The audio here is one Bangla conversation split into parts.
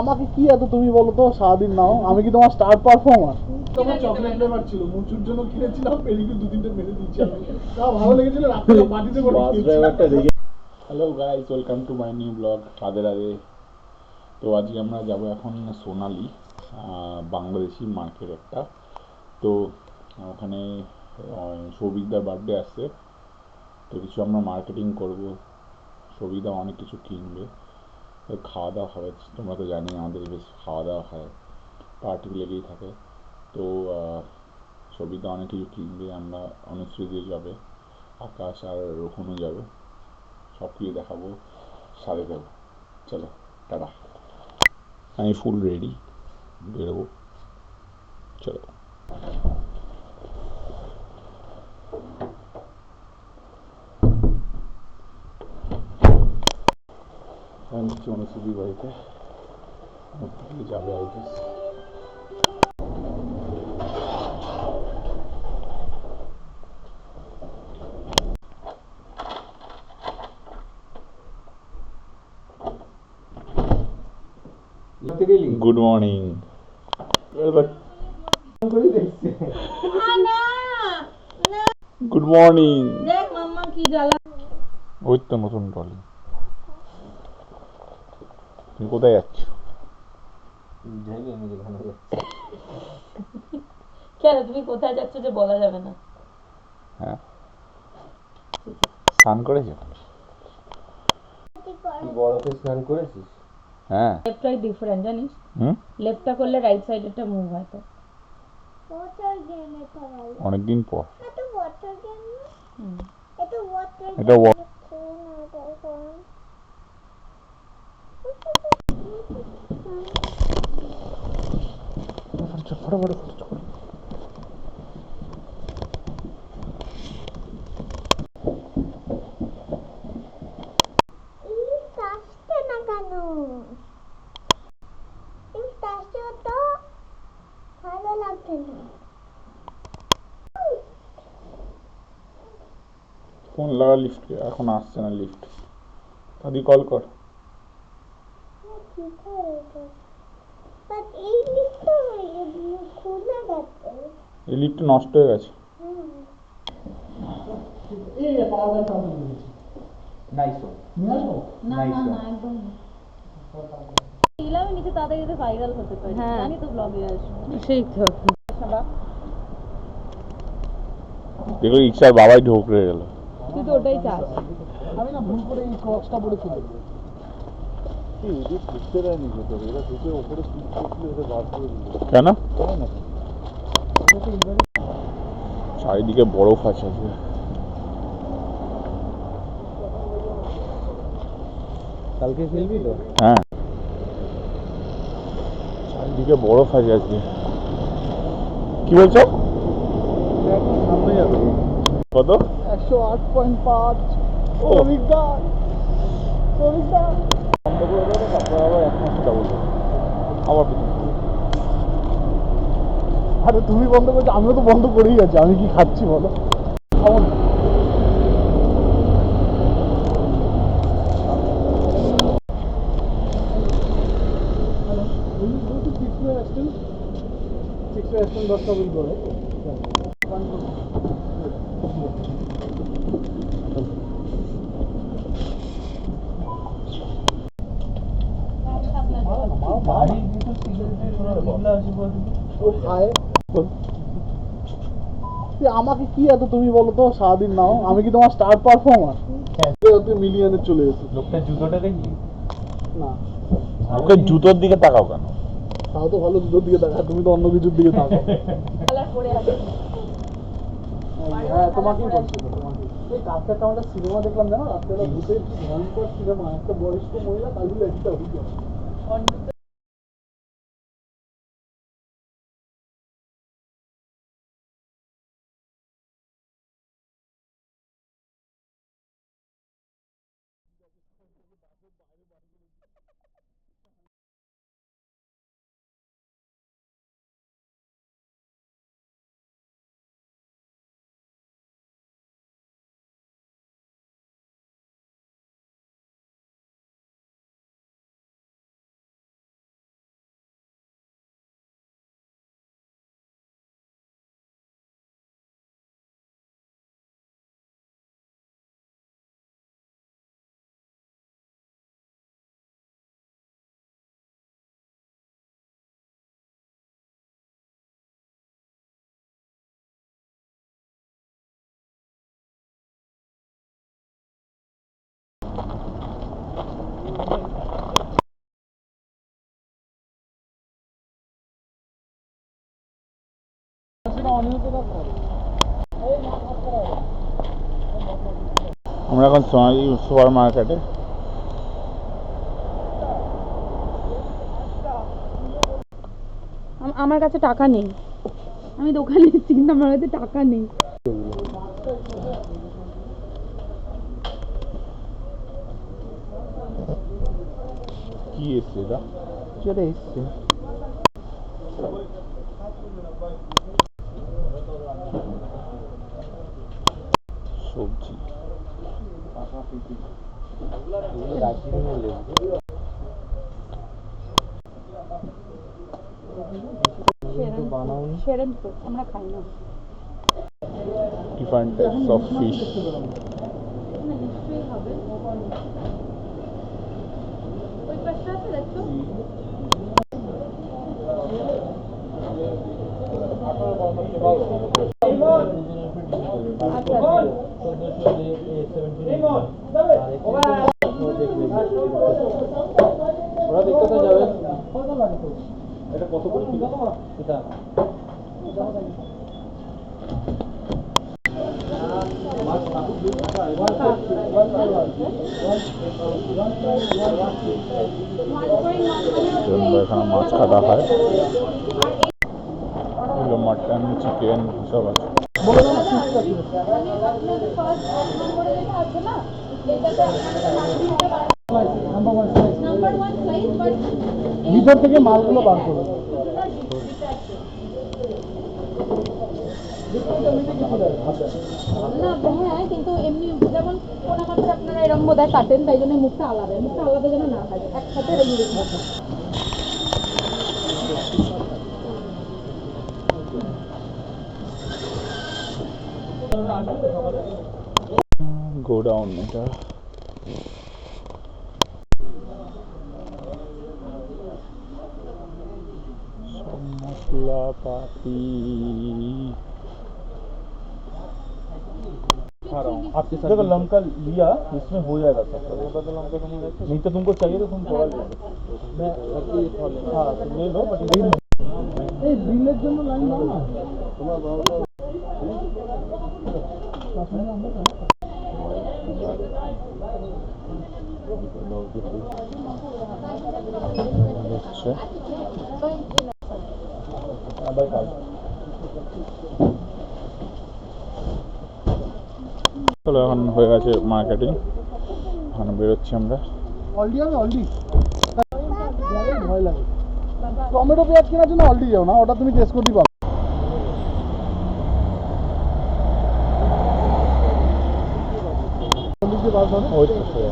আমাকে কি এত তুমি বলো তো সারাদিন নাও, আমি কি তোমার স্টার পারফর্মার? তোমার চকলেট ফ্লেভার ছিল, মুচুর জন্য কিনেছিলাম, পেডিকে দু তিনটে মেরে দিয়েছি আমি। তা ভালো লেগেছিল, রাত্রে বাটিতে করে খেয়েছি। Hello guys, welcome to my new blog. Radhe Radhe. তো আজকে আমরা যাব এখন সোনালি, বাংলাদেশি মার্কেট একটা। তো ওখানে সৌভিকদার বার্থডে আসছে, তো কিছু আমরা মার্কেটিং করব। সৌভিকদা অনেক কিছু কিনবে, খাওয়া দাওয়া হবে। তোমরা তো জানি আমাদের বেশ খাওয়া দাওয়া হয়, পার্টি লেগেই থাকে। তো সৌভিকদা অনেক কিছু কিনবে, আমরা অনুশ্রী দিয়ে যাবে, আকাশ আর রোহনও যাবে, সব কিছু দেখাবো, সাথে দেবো। চলো টাটা। আমি ফুল রেডি, বেরোবো, চলো। আমি হচ্ছে অনুশ্রীর বাড়িতে, যাবে I guess. Good morning. Good morning. দেখ মাম্মা কি জ্বালা। ওই তো নতুন ট্রলি। তুমি কোথায় যাচ্ছ? কেন তুমি কোথায় যাচ্ছ যে বলা যাবে না? হ্যাঁ, স্নান করেছো? বরফে স্নান করেছিস? হ্যাঁ। লেফট রাইট ডিফারেন্ট জানিস? হুম, লেফটটা করলে রাইট সাইডেরটা মুভ হয় তো। অনেকদিন পর। হুম। এটা ফটোফট। ফোন লাগা লিফটকে, এখন আসছে না লিফট। দাদি কল কর। এই লিফট নষ্ট হয়ে গেছে। এই পাওয়ার ব্যাংক আমি নিয়েছি, নাইস। নিয়ে আসবো। না না না একদম না। এগুলো নিচে তাড়াতাড়ি যাতে ভাইরাল হতে পারে, জানি তো ব্লগে আসবে। সেই তো। দেখো রিক্সার বাবাই ঢোকরে গেল। তুই তো ওটাই চাস। আমি না ভুল করে এই ক্রক্সটা পরে ফেলে দিই। কেন? চারিদিকে বরফ আছে। কালকে খেলবি তো? হ্যাঁ, চারিদিকে বরফ আছে আজকে। কি বলছো? সামনে যাবে কত? 108.5। শ্রমিকদা, শ্রমিকদা বন্ধ করে দেবে, তারপরে আবার এক মাস ডাবল আবার পিছনে। আরে তুমি বন্ধ করছো, আমিও তো বন্ধ করেই আছি। আমি কি খাচ্ছি বলো? খাবো না। আমাকে কি এত তুমি বলো তো সারাদিন নাও, আমি কি তোমার স্টার পারফর্মার? মিলিয়নে চলে যেত। লোকটা জুতোটা দেখি না, ওকে জুতোর দিকে তাকাও কেন? তাও তো ভালো দুটোর দিকে তাকা, তুমি তো অন্য কিছুর দিকে তাকাও। কালার পড়ে আছে। হ্যাঁ তোমাকেই বলছি তো, তোমাকে। এই কালকে একটা আমরা সিনেমা দেখলাম জানো, রাত্রেবেলা ভূতের কি ভয়ঙ্কর সিনেমা। একটা বয়স্ক মহিলা কাজগুলো একটা হইল। আমরা এখন সোনালি সুপার মার্কেটে। আমার কাছে টাকা নেই, আমি দোকানে এসেছি কিন্তু আমার কাছে টাকা নেই। কি এসছে এটা? চলে এসছে। সবজি দার্জিলিংয়ের লেবু। বানাওনি সেরেন তো আমরা খাই না। Different types of fish. নিশ্চয়ই হবে। ওই পাশটা আছে দেখছো? আচ্ছা ওরা দেখতে তো যাবে। এটা কত করে কিলো? এটা এখানে মাছ কাটা হয়, এগুলো মাটন চিকেন সব আছে। ভিতর থেকে মালগুলো বার করো। না হ্যাঁ, কিন্তু এমনি যেমন পোনা মাছের আপনারা এরকম বোধহয় কাটেন, তাই জন্য মুখটা আলাদা যেন না হয়, একসাথে রেডি থাকে। গোডাউন এটা। সব মশলাপাতি। आपके साथ देखो लमका लिया, इसमें हो जाएगा सब। नहीं तो तुमको चाहिए तो तुम थोड़ा ले लो। मैं हाँ तो ले लो, बट এই গ্রিলের জন্য লাইন দাও না। হচ্ছে চলো এখন হয়ে গেছে মার্কেটিং, এখন বেরোচ্ছি আমরা। অলডি হবে অলডি, ভয় লাগে। টমেটো পেঁয়াজ কেনার জন্য অলডি যাও না, ওটা তুমি টেস্ট করতে পারো। ওই তো সে।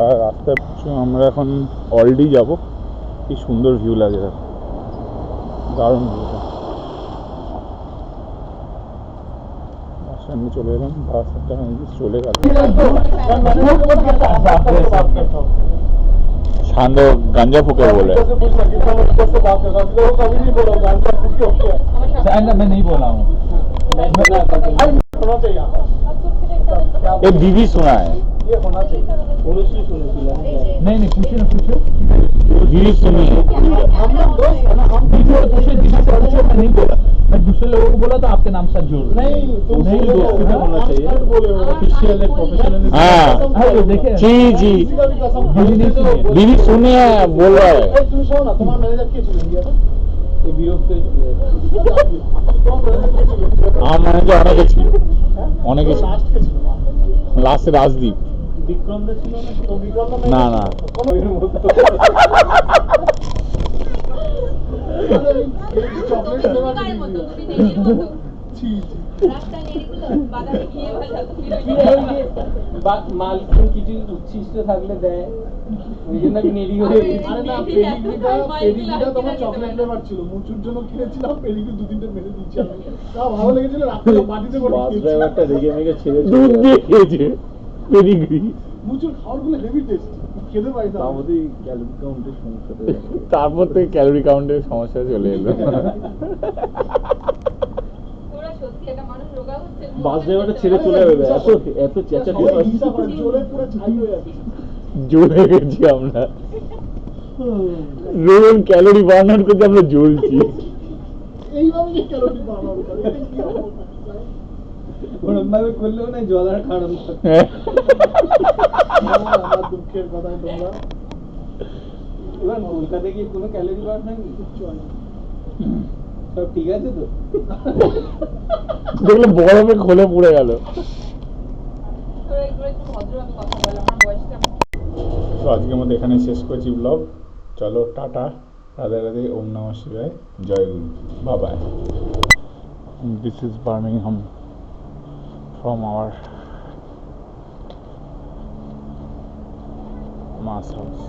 আর রাস্তায় আমরা এখন অলডি যাব। কি সুন্দর ভিউ লাগে, দারুণ ভিউটা। বাস স্ট্যান্ডে চলে এলাম, বাস একটা চলে গেল। शांत गांजा फूके बोले। मैं नहीं बोला हूँ। ये बीवी सुना है, नहीं पूछे ना पूछे, बीवी सुनी है। मैं नहीं बोला, मैं दूसरे लोगों को बोला तो आपके नाम साथ जोड़ नहीं दोस्ती में होना चाहिए। Official professional. हाँ देखे जी जी, बीवी नहीं सुनी है। बीवी सुनी है बोल रहा है। তুমি শোনো না, তোমার ম্যানেজার কে ছিল ইন্ডিয়াতে? ये বিরক্ত আমার ম্যানেজার অনেকে ছিল, অনেকে ছিল। লাস্ট কে ছিল? লাস্টে রাজদীপ। বিক্রম দা ছিল না? তো বিক্রম না না, চকলেট ফ্লেভার ছি মালকিন কিছু উচ্ছিষ্ট থাকলে দেয়, ওই জন্য আমি নেড়ি হয়ে গেছি। আরে না, পেডিগ্রিটা তোমার চকলেট ফ্লেভার ছিল, মুচুর জন্য কিনেছিলাম, পেডিগ্রি দু তিনটে মেরে দিয়েছি আমি। তাও ভালো লেগেছিল, রাত্রে বাটিতে করে বাস খেয়েছি। ড্রাইভারটা রেগে মেগে ছেড়ে দুধ দিয়ে খেয়েছে পেডিগ্রি। মুচুর খাবারগুলো হেভি টেস্ট, খেতে পারি না। ক্যালোরি কাউন্টের সমস্যাটা তারপর থেকে ক্যালোরি কাউন্টের সমস্যা চলে এলো। ওরা সত্যি একটা মানুষ রোগা হচ্ছে, বাস ড্রাইভারটা ছেড়ে চলে যাবে, এত চেঁচাচ্ছি সবাই হিংসা করে, জ্বলে পুরো ছাই হয়ে যাচ্ছে। জ্বলে গেছি আমরা, রোজ ক্যালোরি বার্ন আউট করতে আমরা জ্বলছি। এইভাবে যে ক্যালোরি বানানো করে, এটা কি অবস্থা? ওরকম ভাবে করলেও না জল আর খাওয়ানো আমার দুঃখের কথাই তোমরা এবার কলকাতায় গিয়ে কোনো ক্যালোরি বার হয়নি, কিচ্ছু হয় না। সব ঠিক আছে তো? দেখলে বরফে খোলে পড়ে গেল। তোরা একটু একটু ভদ্রভাবে কথা বল, আমার বয়সটা তো আজকের মধ্যে এখানে শেষ করছি ব্লগ। চলো টাটা, রাধে রাধে, ওম নমঃ শিবায়, জয় গুরু, bye bye. This is Birmingham from our ma's house.